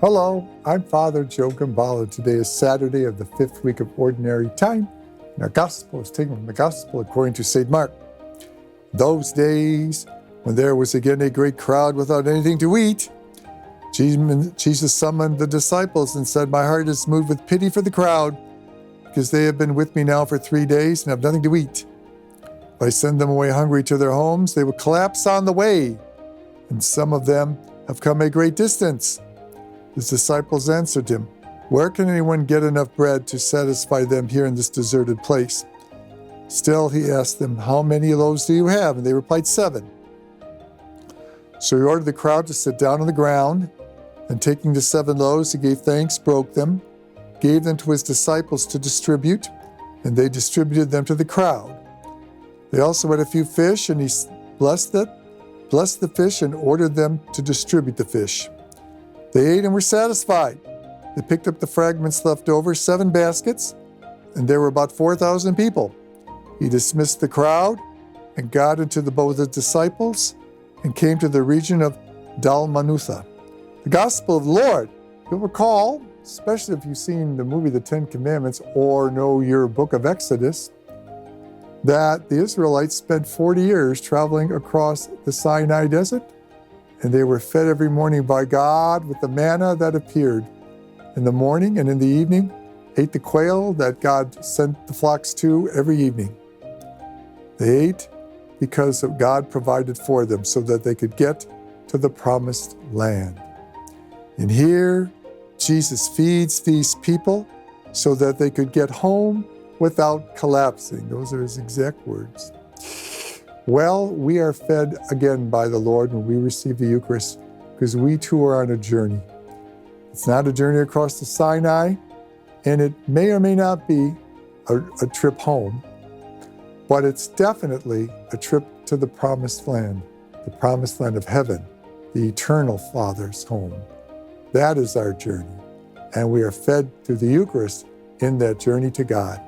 Hello, I'm Father Joe Gambale. Today is Saturday of the 5th week of Ordinary Time, and our Gospel is taken from the Gospel according to St. Mark. Those days, when there was again a great crowd without anything to eat, Jesus summoned the disciples and said, "My heart is moved with pity for the crowd, because they have been with me now for 3 days and have nothing to eat. If I send them away hungry to their homes, they will collapse on the way, and some of them have come a great distance." His disciples answered him, "Where can anyone get enough bread to satisfy them here in this deserted place?" Still, he asked them, "How many loaves do you have?" And they replied, 7. So he ordered the crowd to sit down on the ground, and taking the 7 loaves, he gave thanks, broke them, gave them to his disciples to distribute, and they distributed them to the crowd. They also had a few fish, and he blessed the fish and ordered them to distribute the fish. They ate and were satisfied. They picked up the fragments left over, 7 baskets, and there were about 4,000 people. He dismissed the crowd and got into the boat with his disciples and came to the region of Dalmanutha. The Gospel of the Lord. You'll recall, especially if you've seen the movie The 10 Commandments or know your book of Exodus, that the Israelites spent 40 years traveling across the Sinai desert, and they were fed every morning by God with the manna that appeared in the morning, and in the evening ate the quail that God sent the flocks to every evening. They ate because God provided for them so that they could get to the promised land. And here, Jesus feeds these people so that they could get home without collapsing. Those are his exact words. Well, we are fed again by the Lord when we receive the Eucharist, because we too are on a journey. It's not a journey across the Sinai, and it may or may not be a trip home, but it's definitely a trip to the promised land of heaven, the eternal Father's home. That is our journey, and we are fed through the Eucharist in that journey to God.